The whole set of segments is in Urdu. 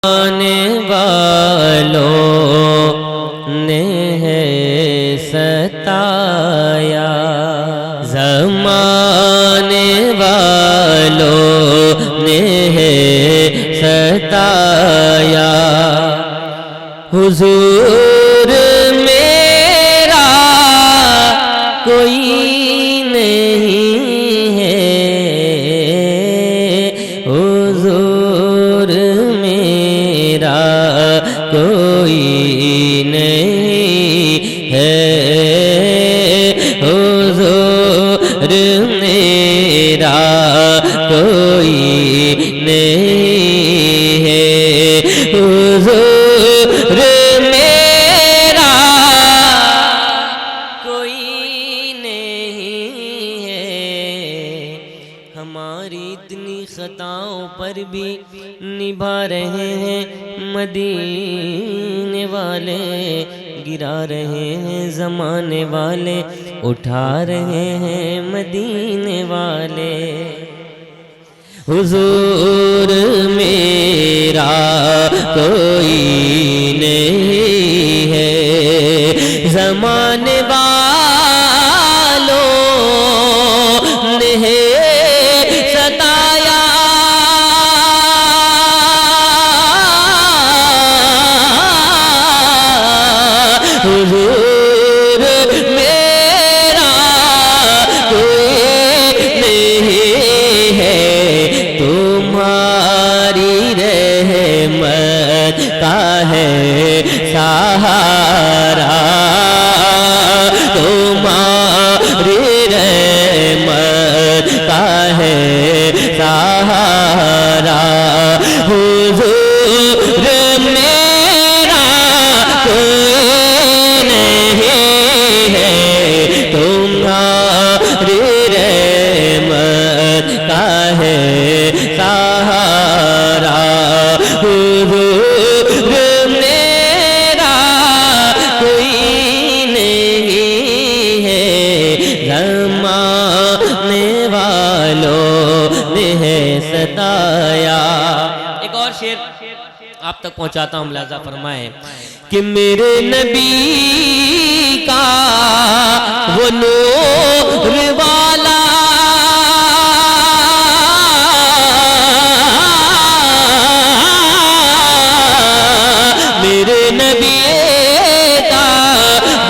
آنے والوں نے ہے ستایا، زمانے والوں نے ہے ستایا، حضور میرا کوئی نہیں ہے، حضور میرا کوئی نہیں ہے، حضور میرا کوئی نہیں ہے، حضور میرا کوئی نہیں ہے۔ ہماری اتنی خطاؤں پر بھی نبھا رہے ہیں مدینے والے، گرا رہے ہیں زمانے والے، اٹھا رہے ہیں مدینے والے، حضور میرا کوئی نہیں ہے، زمانے والوں نے ہے ستایا، حضور میرا کوئی نہیں ہے، تمہاری رحمت کا ہے سہارا، تمہاری رحمت کا ہے سہارا، حضور میرا کوئی نہیں ہے، تمہاری رحمت کا ہے سہارا، حضور میرا کوئی نہیں ہے، زمانے والوں نے ہے ستایا۔ ایک اور شعر آپ تک پہنچاتا ہوں، ملاحظہ فرمائیں کہ میرے نبی کا وہ نور والا میرے نبی کا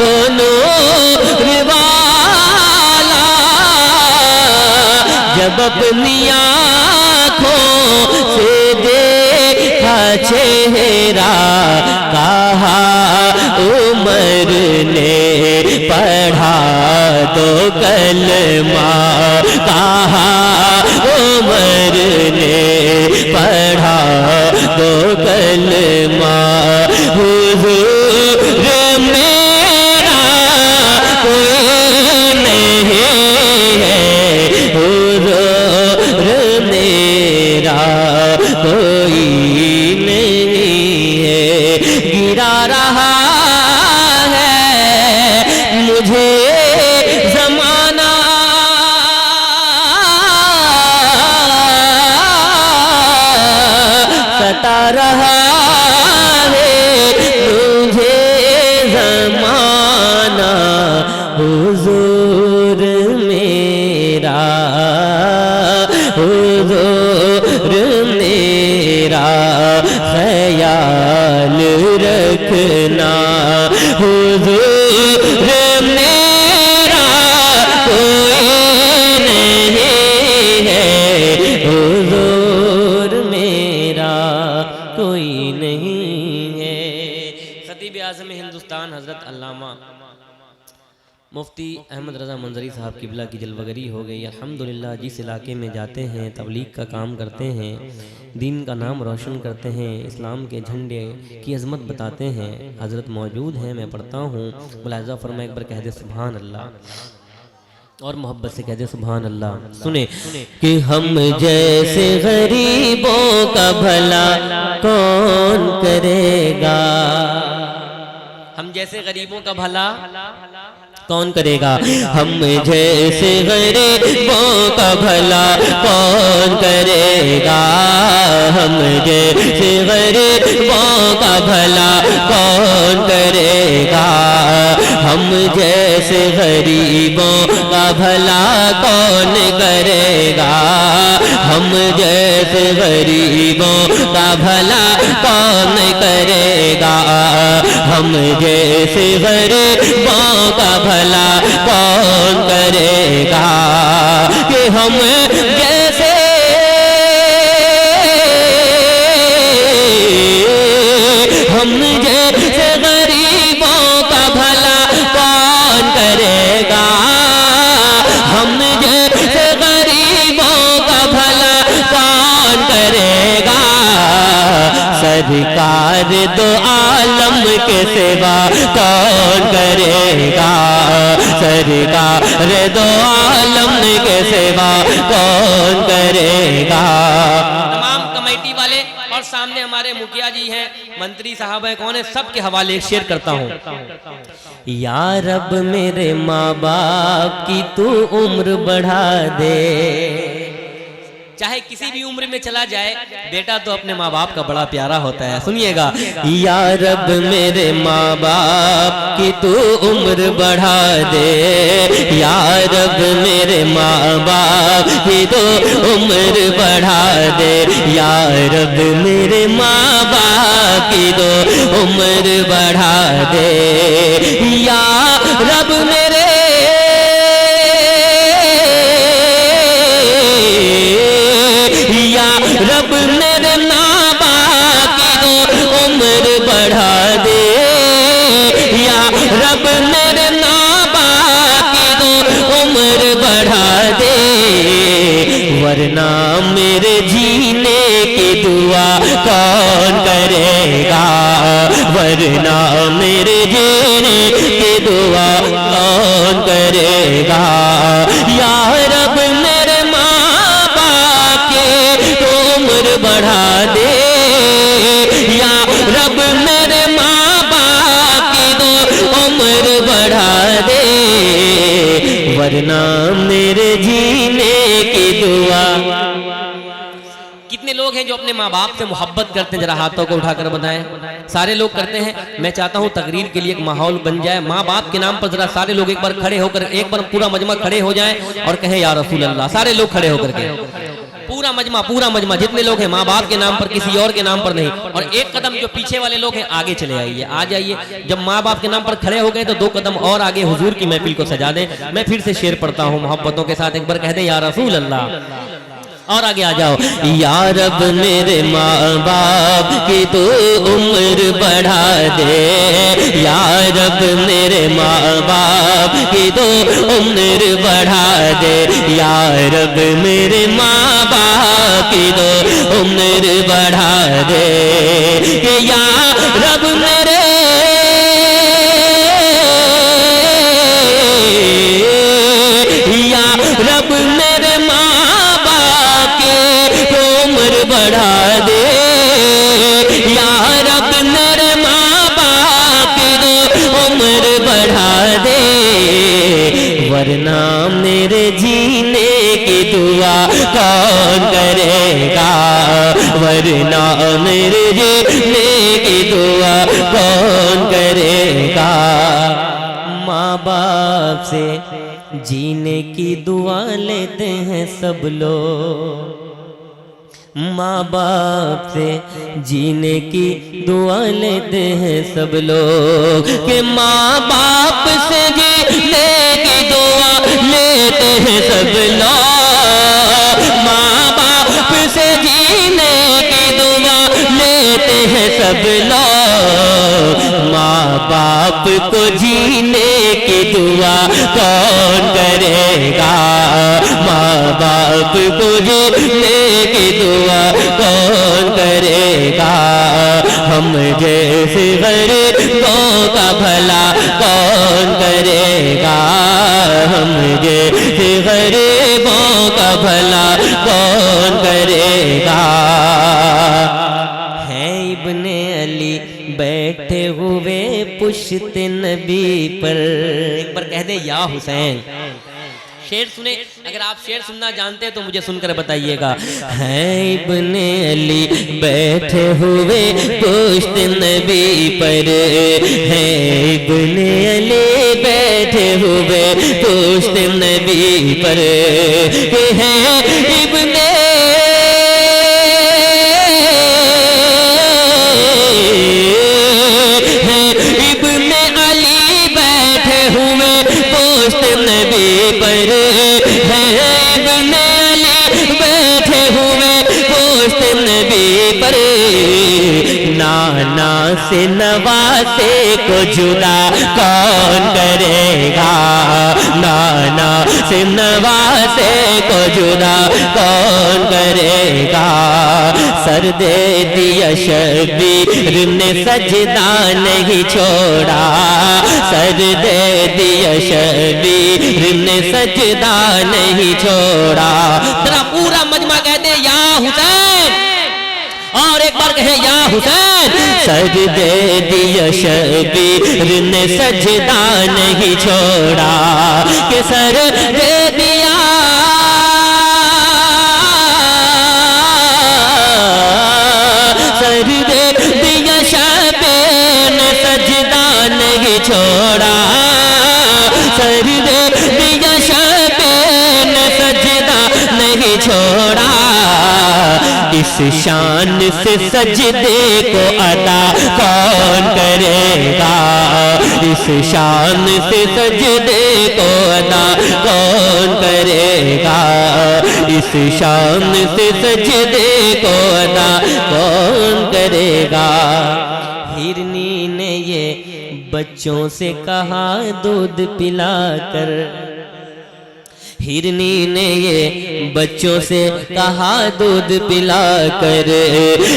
وہ نور والا جب اپنی آنکھوں سے دیکھا چہرہ، کہا عمر نے پڑھا دو کلمہ، کہا عمر نے پڑھا دو کلمہ، حضور میرا کوئی نہیں ہے، حضور میرا کوئی نہیں ہے، گرا رہا ہے مجھے زمانہ، ستا رہا ہے مجھے زمانہ، حضور میرا، حضور میرا خیال رکھنا، حضور میرا کوئی نہیں ہے، حضور میرا کوئی نہیں ہے۔ خطیب اعظم ہندوستان حضرت علامہ مفتی احمد رضا منظری صاحب قبلہ کی جلوگری ہو گئی۔ الحمدللہ جس علاقے میں جاتے ہیں تبلیغ کا کام کرتے ہیں، دین کا نام روشن کرتے ہیں، اسلام کے جھنڈے کی عظمت بتاتے ہیں، حضرت موجود ہیں، میں پڑھتا ہوں، ملاحظہ فرمائے، ایک بار کہہ دے سبحان اللہ، اور محبت سے کہہ دے سبحان اللہ۔ سنیں کہ ہم جیسے غریبوں کا بھلا کون کرے گا، ہم جیسے غریبوں کا بھلا کون کرے گا؟ ہم جیسے غریبوں کا بھلا کون کرے گا؟ ہم جیسے غریبوں کا بھلا کون کرے گا؟ ہم جیسے غریبوں کا بھلا کون کرے گا؟ ہم جیسے غریبوں کا بھلا کون کرے گا؟ ہم جیسے غریبوں کا بھلا کون کرے گا؟ کہ ہم جیسے غریبوں کا بھلا کون کرے گا؟ ہم جیسے غریبوں کا بھلا کون کرے گا؟ سرکار دو عالم کے سوا کون کرے گا؟ سرکار دو عالم کے سوا کون کرے گا؟ تمام کمیٹی والے اور سامنے ہمارے مکھیا جی ہیں، منتری صاحب ہیں، کون ہیں، سب کے حوالے شیئر کرتا ہوں۔ یا رب میرے ماں باپ کی تو عمر بڑھا دے۔ چاہے کسی بھی عمر میں چلا جائے، بیٹا تو اپنے ماں باپ کا بڑا پیارا ہوتا ہے۔ سنیے گا، یا رب میرے ماں باپ کی تو عمر بڑھا دے، یا رب میرے ماں باپ کی تو عمر بڑھا دے، یا رب میرے ماں باپ کی تو عمر بڑھا دے، یا رب میرے رب میرے ماں باپ کی تو عمر بڑھا دے، یا رب میرے ماں باپ کی تو عمر بڑھا دے، ورنہ میرے جینے کی دعا کون کرے گا؟ ورنہ میرے جینے کی دعا کون کرے گا؟ یا رب میرے ماں باپ کی تو عمر بڑھا دے، یا رب میرے ماں باپ کی تو عمر بڑھا دے، ورنہ میرے جینے کی دعا۔ کتنے لوگ ہیں جو اپنے ماں باپ سے محبت کرتے ہیں؟ ذرا ہاتھوں کو اٹھا کر بتائیں۔ سارے لوگ کرتے ہیں۔ میں چاہتا ہوں تقریر کے لیے ایک ماحول بن جائے، ماں باپ کے نام پر ذرا سارے لوگ ایک بار کھڑے ہو کر، ایک بار پورا مجمع کھڑے ہو جائیں اور کہیں یا رسول اللہ۔ سارے لوگ کھڑے ہو کر کے، پورا مجمع جتنے لوگ ہیں، ماں باپ کے نام پر، کسی اور کے نام پر نہیں۔ اور ایک قدم جو پیچھے والے لوگ ہیں آگے چلے آئیے، آ جائیے۔ جب ماں باپ کے نام پر کھڑے ہو گئے تو 2 قدم اور آگے حضور کی محفل کو سجا دیں۔ میں پھر سے شعر پڑھتا ہوں محبتوں کے ساتھ، ایک بار کہہ دیں یا رسول اللہ، اور آگے آ جاؤ۔ یا رب میرے ماں باپ کی تو عمر بڑھا دے، یا رب میرے ماں باپ کی تو عمر بڑھا دے، یا رب میرے ماں باپ کی تو عمر بڑھا دے، کہ یا رب میرے یا رب میرے ماں باپ کی عمر بڑھا دے، یا رب میرے ماں باپ کی عمر بڑھا دے، ورنہ میرے جینے کی دعا کون کرے گا؟ ورنہ میرے جینے کی دعا کون کرے گا؟ ماں باپ سے جینے کی دعا لیتے ہیں سب لوگ، ماں باپ سے جینے کی دعا لیتے ہیں سب لوگ، کہ ماں باپ سے جینے کی دعا لیتے ہیں سب لوگ، ماں باپ سے جینے کی دعا لیتے ہیں سب لوگ، ماں باپ کو جینے کی دعا کون کرے گا؟ ماں باپ کو جینے کی دعا کون کرے گا؟ ہم جیسے غریبوں کا بھلا کون کرے گا؟ ہم جیسے غریبوں کا بھلا کون کرے گا؟ ہے ابن علی بیٹھے ہوئے پشت نبی پر. ایک بار کہہ دیں یا حسین. شعر سنیں، اگر آپ شعر سننا جانتے ہیں تو مجھے سن کر بتائیے گا. ہے ابن علی بیٹھے ہوئے پشت نبی پر، ہے ابن علی بیٹھے ہوئے پشت نبی پر، ہے ابن نانا سے نواسے کو جدا کون کرے گا، نانا سے نواسے کو جدا کون کرے گا. سر دے دیا شبیر نے سجدہ نہیں چھوڑا، سر دے دیا شبیر نے سجدہ نہیں چھوڑا. ذرا پورا مجمع کہتے یا حسین، اور ایک بار کہیں یا حسین. سجدے دیا شبیر نے سجدہ نہیں چھوڑا، کہ سر دے دیا سر دے دیا شبیر نے سجدہ نہیں چھوڑا، سر دے دیا شبیر نے سجدہ نہیں چھوڑا. اس شان سے سجدے کو ادا کون کرے گا، اس شان سے سجدے کو ادا کون کرے گا، اس شان سے سجدے کو ادا کون کرے گا. ہرنی نے یہ بچوں سے کہا دودھ پلا کر، ہرنی نے یہ بچوں سے کہا دودھ پلا کر،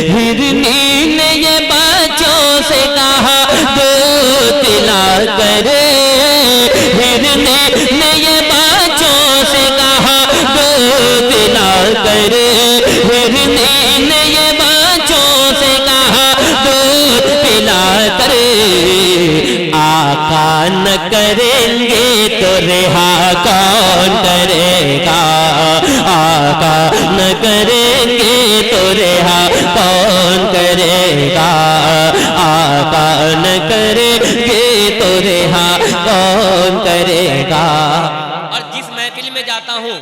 ہرنی نے یہ بچوں سے کہا دودھ پلا کر، ہرنی نے یہ بچوں سے کہا دودھ پلا کر، ہرنی نے یہ بچوں سے کہا دودھ پلا کر. آقا نہ کریں گے تو رہا کون کرے گا، آقا نہ کریں گے تو رہا کون کرے گا، آقا نہ کریں گے تو رہا کون کرے گا. اور جس محفل میں جاتا ہوں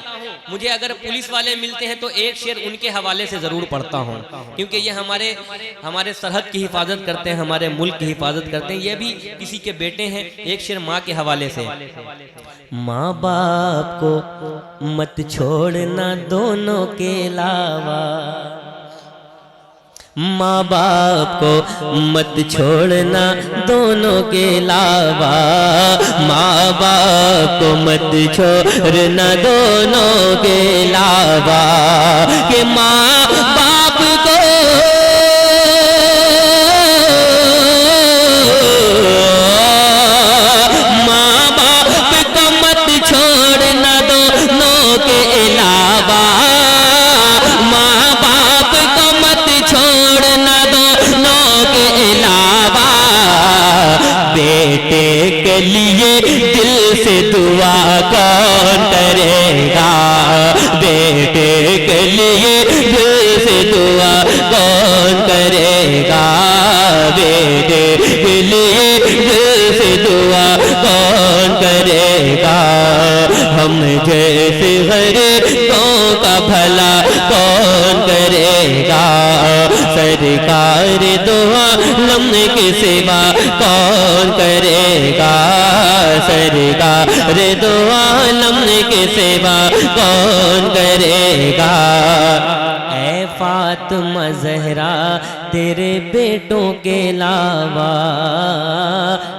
مجھے اگر پولیس والے ملتے ہیں تو ایک شعر ان کے حوالے سے ضرور پڑھتا ہوں، کیونکہ یہ ہمارے سرحد کی حفاظت کرتے ہیں، ہمارے ملک کی حفاظت کرتے ہیں، یہ بھی کسی کے بیٹے ہیں. ایک شعر ماں کے حوالے سے. ماں باپ کو مت چھوڑنا دونوں کے علاوہ، ماں باپ کو مت چھوڑنا دونوں کے علاوہ، ماں باپ کو مت چھوڑنا دونوں کے علاوہ، کہ ماں باپ کو ماں باپ کو مت چھوڑنا دونوں کے علاوہ، ماں باپ کو مت چھوڑنا دونوں کے علاوہ. بیٹے کے لیے دل سے دعا کون کرے گا، بیٹے کے لیے دل سے دعا کون کرے گا، بیٹے کے لیے دل سے دعا کون کرے گا. ہم جیسے غریبوں کا بھلا کون کرے گا، سرکار دو عالم کے سوا کون کرے گا، سرکار دو عالم کے سوا کون کرے گا. اے فاطمہ زہرا تیرے بیٹوں کے علاوہ،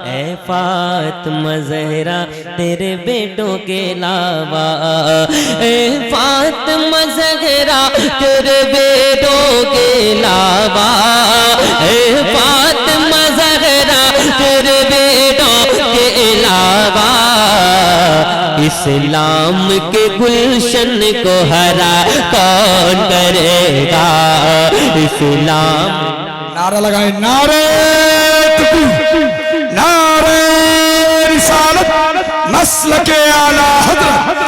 اے فاطمہ زہرا تیرے بیٹوں کے علاوہ، اے فاطمہ زہرا تیرے بیٹوں کے علاوہ، اے فاطمہ زہرا تیرے بیٹوں کے علاوہ. اسلام کے گلشن کو ہرا کون کرے گا، اسلام نعرہ لگائیں، نعرہ تکبیر، نعرہ رسالت، مسلک اعلیٰ حضرت